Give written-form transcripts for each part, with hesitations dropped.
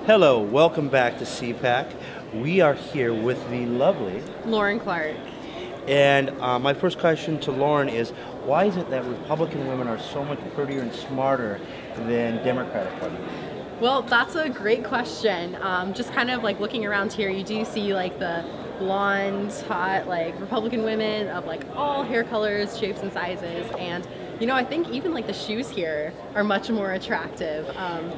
Hello, welcome back to CPAC. We are here with the lovely Lauren Clark. And my first question to Lauren is, why is it that Republican women are so much prettier and smarter than Democratic women? Well, that's a great question. Just kind of like looking around here, you do see like the blonde, hot, like Republican women of like all hair colors, shapes, and sizes. And you know, I think even like the shoes here are much more attractive.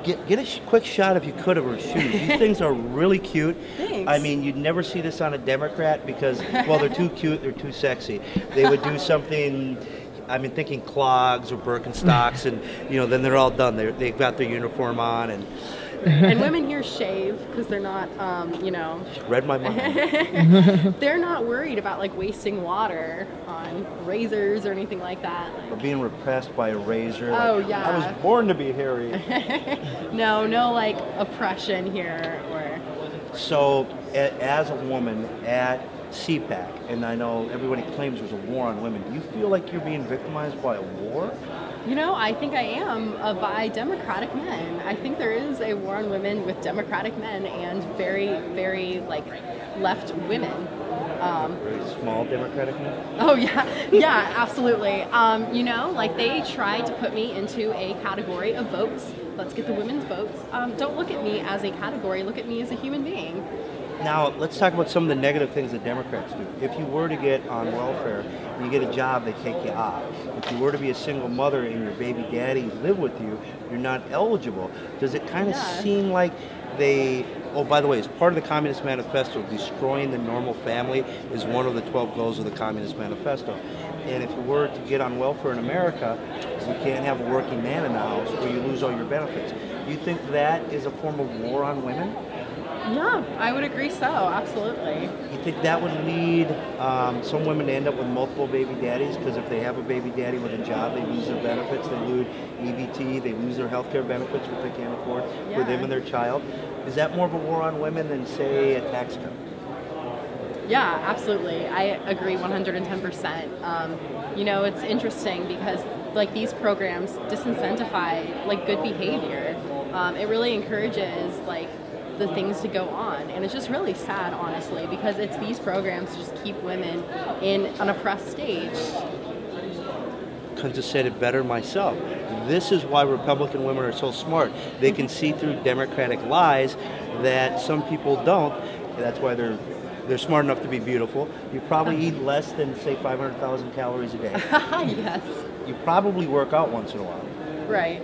Get a quick shot, if you could, of her shoes. These things are really cute. Thanks. I mean, you'd never see this on a Democrat because, well, they're too cute, they're too sexy. They would do something, I mean, thinking clogs or Birkenstocks, and you know, then they're all done. They've got their uniform on, and women here shave because they're not, you know. Read my mind. They're not worried about like wasting water on razors or anything like that. Or being repressed by a razor. Oh, like, yeah. I was born to be hairy. No like oppression here or. So, as a woman at CPAC, and I know everybody claims there's a war on women, do you feel like you're being victimized by a war? You know, I think I am by Democratic men. I think there is a war on women with Democratic men and very, very like left women. Very small Democratic men? Oh yeah, absolutely. You know, like they tried to put me into a category of votes. Let's get the women's votes. Don't look at me as a category. Look at me as a human being. Now, let's talk about some of the negative things that Democrats do. If you were to get on welfare and you get a job, they take you off. If you were to be a single mother and your baby daddy live with you, you're not eligible. Does it kind of seem like they... Oh, by the way, as part of the Communist Manifesto, destroying the normal family is one of the 12 goals of the Communist Manifesto. And if you were to get on welfare in America, you can't have a working man in the house or you lose all your benefits. Do you think that is a form of war on women? Yeah, I would agree so, absolutely. You think that would lead some women to end up with multiple baby daddies? Because if they have a baby daddy with a job, they lose their benefits, they lose EBT, they lose their health care benefits, which they can't afford for them and their child. Is that more of a war on women than, say, a tax cut? Yeah, absolutely. I agree 110%. You know, it's interesting because like these programs disincentivize like good behavior. It really encourages like the things to go on, and it's just really sad, honestly, because it's these programs to just keep women in an oppressed stage. Couldn't have said it better myself. This is why Republican women are so smart. They can see through Democratic lies that some people don't. That's why they're smart enough to be beautiful. You probably eat less than, say, 500,000 calories a day. Yes. You probably work out once in a while. Right.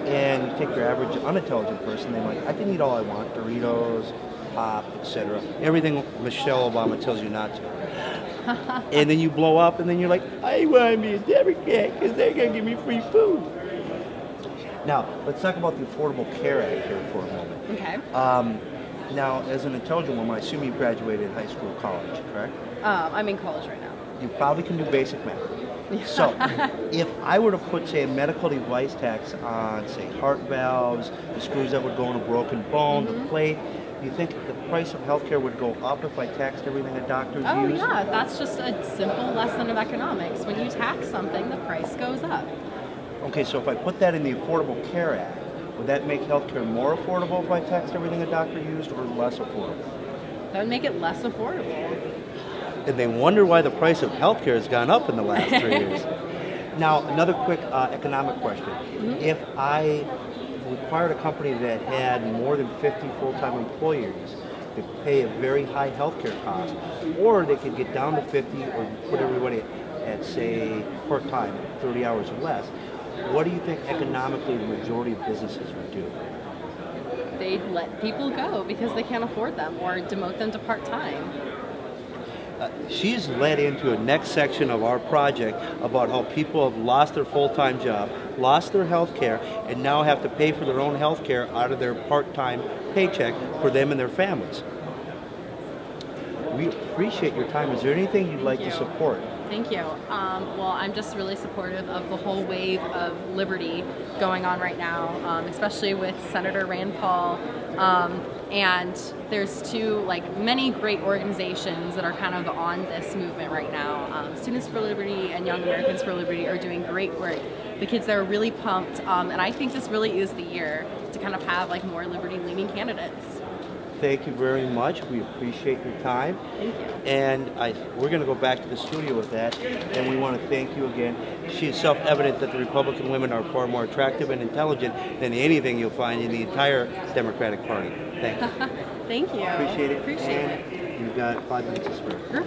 And you take your average unintelligent person, they're like, I can eat all I want, Doritos, pop, etc. Everything Michelle Obama tells you not to. And then you blow up, and then you're like, I want to be a Democrat because they're going to give me free food. Now, let's talk about the Affordable Care Act here for a moment. Okay. Now, as an intelligent woman, I assume you graduated high school or college, correct? I'm in college right now. You probably can do basic math. So, if I were to put, say, a medical device tax on, say, heart valves, the screws that would go in a broken bone, the plate, do you think the price of healthcare would go up if I taxed everything that doctors use? Oh yeah, that's just a simple lesson of economics. When you tax something, the price goes up. Okay, so if I put that in the Affordable Care Act, would that make healthcare more affordable if I taxed everything a doctor used, or less affordable? That would make it less affordable. And they wonder why the price of healthcare has gone up in the last 3 years. Now, another quick economic question. If I required a company that had more than 50 full-time employees to pay a very high healthcare cost, or they could get down to 50 or put everybody at, say, part-time, 30 hours or less, what do you think economically the majority of businesses would do? They'd let people go because they can't afford them or demote them to part-time. She's led into a next section of our project about how people have lost their full-time job, lost their health care, and now have to pay for their own health care out of their part-time paycheck for them and their families. We appreciate your time. Is there anything you'd like to support? Thank you. Well, I'm just really supportive of the whole wave of liberty going on right now, especially with Senator Rand Paul. And there's many great organizations that are kind of on this movement right now. Students for Liberty and Young Americans for Liberty are doing great work. The kids there are really pumped, and I think this really is the year to kind of have like more liberty-leaning candidates. Thank you very much. We appreciate your time. Thank you. And we're going to go back to the studio with that, and we want to thank you again. It's self-evident that the Republican women are far more attractive and intelligent than anything you'll find in the entire Democratic Party. Thank you. Thank you. Appreciate it. Appreciate it. You've got 5 minutes to spare.